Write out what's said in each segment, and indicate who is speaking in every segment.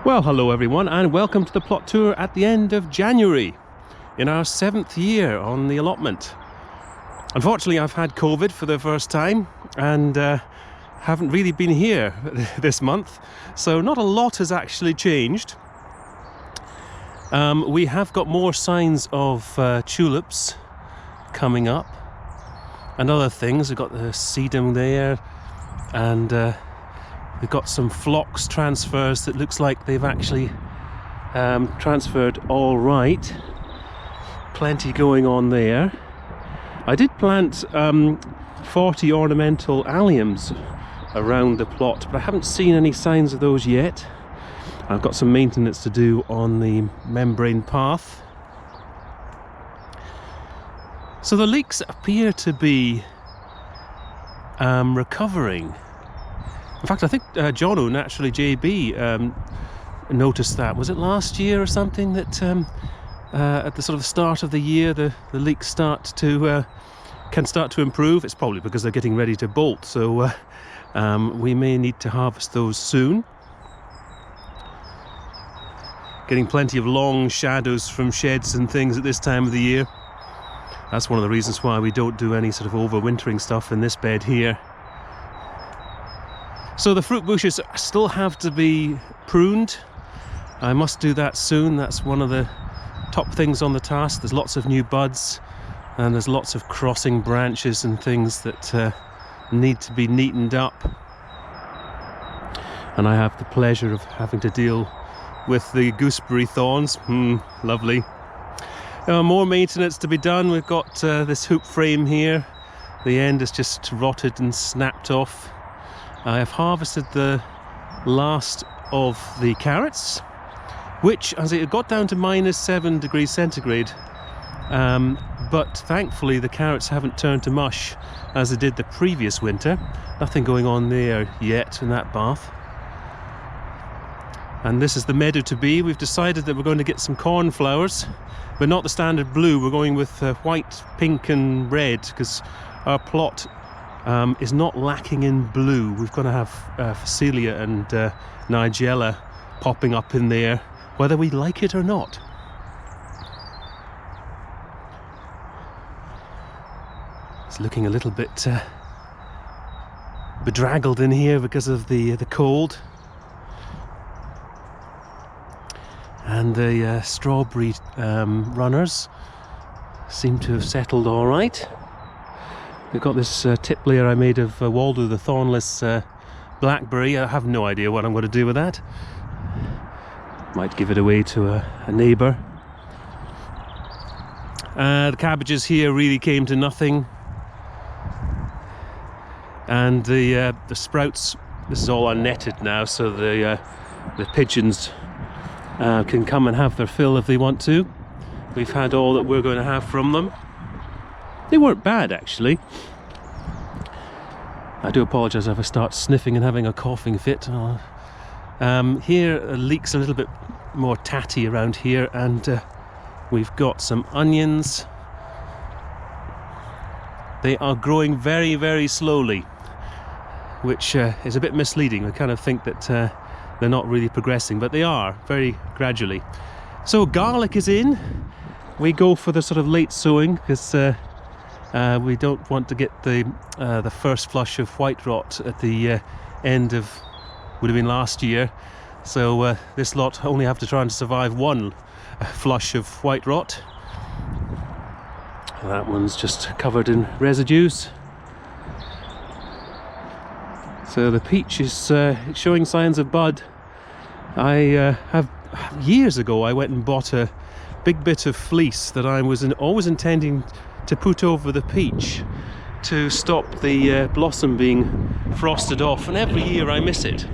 Speaker 1: Well, hello everyone, and welcome to the plot tour at the end of January in our 7th year on the allotment. Unfortunately, I've had COVID for the first time and haven't really been here this month, so not a lot has actually changed. We have got more signs of tulips coming up and other things. We've got the sedum there, and we've got some phlox transfers that looks like they've actually transferred all right. Plenty going on there. I did plant 40 ornamental alliums around the plot, but I haven't seen any signs of those yet. I've got some maintenance to do on the membrane path. So the leeks appear to be recovering. In fact, I think Jono, naturally JB, noticed that. Was it last year or something that at the sort of start of the year the leeks can start to improve? It's probably because they're getting ready to bolt, so we may need to harvest those soon. Getting plenty of long shadows from sheds and things at this time of the year. That's one of the reasons why we don't do any sort of overwintering stuff in this bed here. So the fruit bushes still have to be pruned. I must do that soon. That's one of the top things on the task. There's lots of new buds and there's lots of crossing branches and things that need to be neatened up. And I have the pleasure of having to deal with the gooseberry thorns. Lovely. More maintenance to be done. We've got this hoop frame here. The end is just rotted and snapped off. I have harvested the last of the carrots, which, as it got down to -7 degrees centigrade, but thankfully the carrots haven't turned to mush as they did the previous winter. Nothing going on there yet in that bath. And this is the meadow to be. We've decided that we're going to get some cornflowers, but not the standard blue. We're going with white, pink and red, because our plot is not lacking in blue. We're going to have Phacelia and Nigella popping up in there, whether we like it or not. It's looking a little bit bedraggled in here because of the cold. And the strawberry runners seem to have settled all right. We've got this tip layer I made of Waldo the thornless blackberry. I have no idea what I'm going to do with that. Might give it away to a neighbour. The cabbages here really came to nothing. And the sprouts, this is all unnetted now, so the pigeons can come and have their fill if they want to. We've had all that we're going to have from them. They weren't bad, actually. I do apologise if I start sniffing and having a coughing fit. Here, leeks a little bit more tatty around here, and we've got some onions. They are growing very, very slowly, which is a bit misleading. I kind of think that they're not really progressing, but they are, very gradually. So garlic is in. We go for the sort of late sowing because we don't want to get the first flush of white rot at the end of, would have been last year. So this lot only have to try and survive one flush of white rot. That one's just covered in residues. So the peach is showing signs of bud. I have years ago I went and bought a big bit of fleece that I was always intending to put over the peach to stop the blossom being frosted off, and every year I miss it.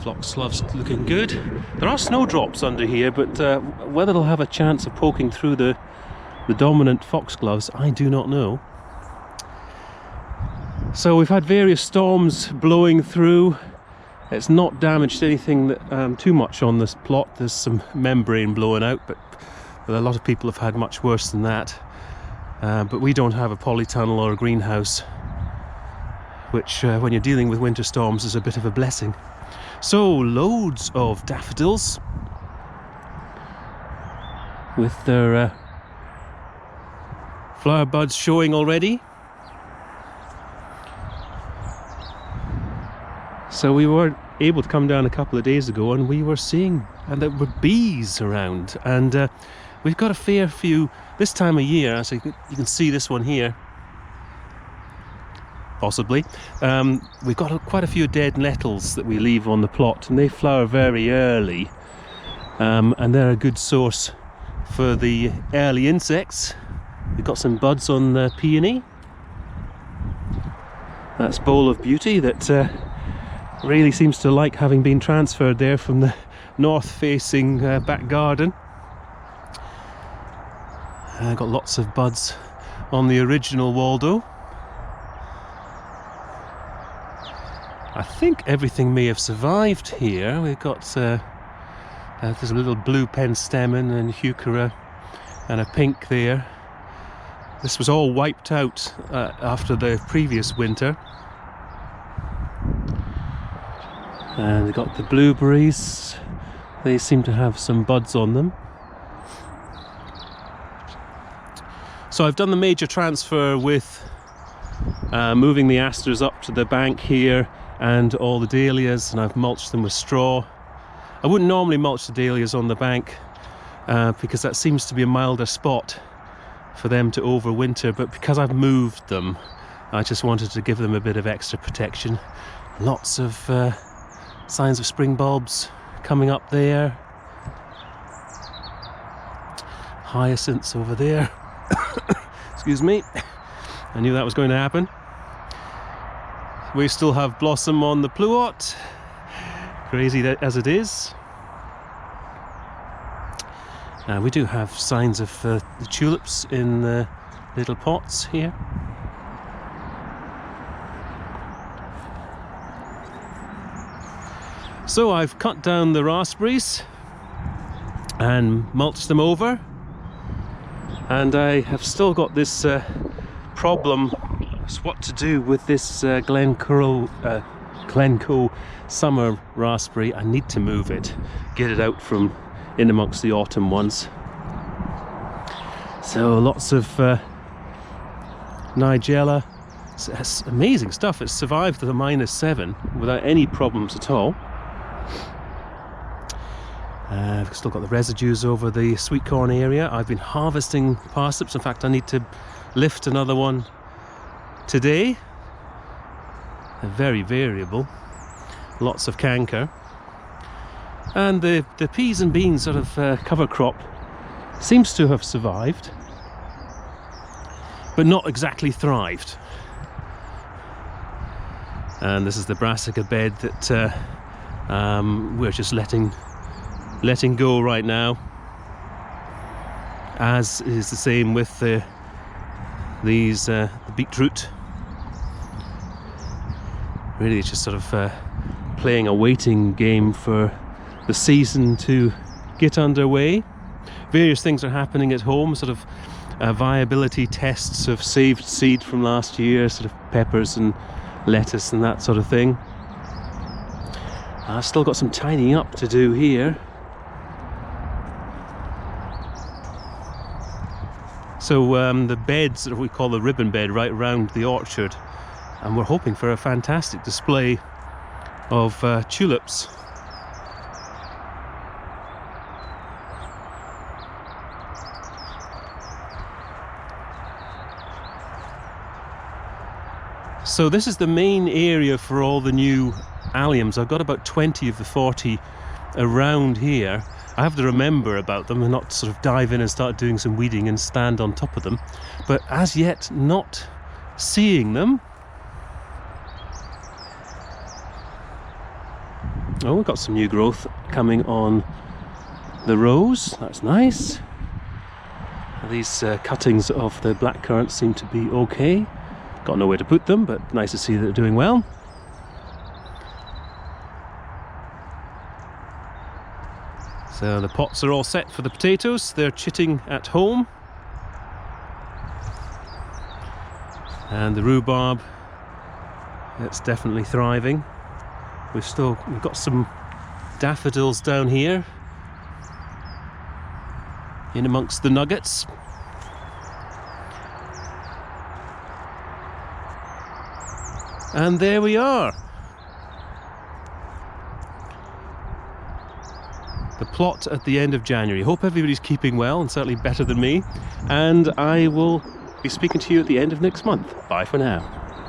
Speaker 1: Foxglove's looking good. There are snowdrops under here, but whether they'll have a chance of poking through the dominant foxgloves, I do not know. So we've had various storms blowing through. It's not damaged anything that, too much on this plot. There's some membrane blowing out, but a lot of people have had much worse than that. But we don't have a polytunnel or a greenhouse, which when you're dealing with winter storms is a bit of a blessing. So loads of daffodils with their flower buds showing already. So we were able to come down a couple of days ago and we were seeing, and there were bees around, and we've got a fair few this time of year. So you can see this one here, possibly. We've got quite a few dead nettles that we leave on the plot, and they flower very early, and they're a good source for the early insects. We've got some buds on the peony. That's Bowl of Beauty that really seems to like having been transferred there from the north-facing back garden. Got lots of buds on the original Waldo. I think everything may have survived here. We've got there's a little blue penstemon and heuchera and a pink there. This was all wiped out after the previous winter. And we've got the blueberries. They seem to have some buds on them. So I've done the major transfer with moving the asters up to the bank here and all the dahlias, and I've mulched them with straw. I wouldn't normally mulch the dahlias on the bank because that seems to be a milder spot for them to overwinter, but because I've moved them, I just wanted to give them a bit of extra protection. Lots of signs of spring bulbs coming up there. Hyacinths over there. Excuse me, I knew that was going to happen. We still have blossom on the pluot, crazy as it is. We do have signs of the tulips in the little pots here. So I've cut down the raspberries and mulched them over, and I have still got this problem. What to do with this Glencoe summer raspberry. I need to move it, get it out from in amongst the autumn ones. So lots of Nigella. It's amazing stuff. It's survived the -7 without any problems at all. I've still got the residues over the sweet corn area. I've been harvesting parsnips. In fact, I need to lift another one today. They're very variable. Lots of canker. And the peas and beans sort of cover crop seems to have survived, but not exactly thrived. And this is the brassica bed that we're just letting go right now, as is the same with the beetroot. Really, it's just sort of playing a waiting game for the season to get underway. Various things are happening at home, sort of viability tests of saved seed from last year, sort of peppers and lettuce and that sort of thing. I've still got some tidying up to do here. So the beds that we call the ribbon bed right around the orchard, and we're hoping for a fantastic display of tulips. So this is the main area for all the new alliums. I've got about 20 of the 40 around here. I have to remember about them and not sort of dive in and start doing some weeding and stand on top of them. But as yet, not seeing them. Oh, we've got some new growth coming on the rose. That's nice. These cuttings of the blackcurrants seem to be okay. Got nowhere to put them, but nice to see that they're doing well. So the pots are all set for the potatoes. They're chitting at home. And the rhubarb, it's definitely thriving. We've got some daffodils down here in amongst the nuggets. And there we are. The plot at the end of January. Hope everybody's keeping well, and certainly better than me. And I will be speaking to you at the end of next month. Bye for now.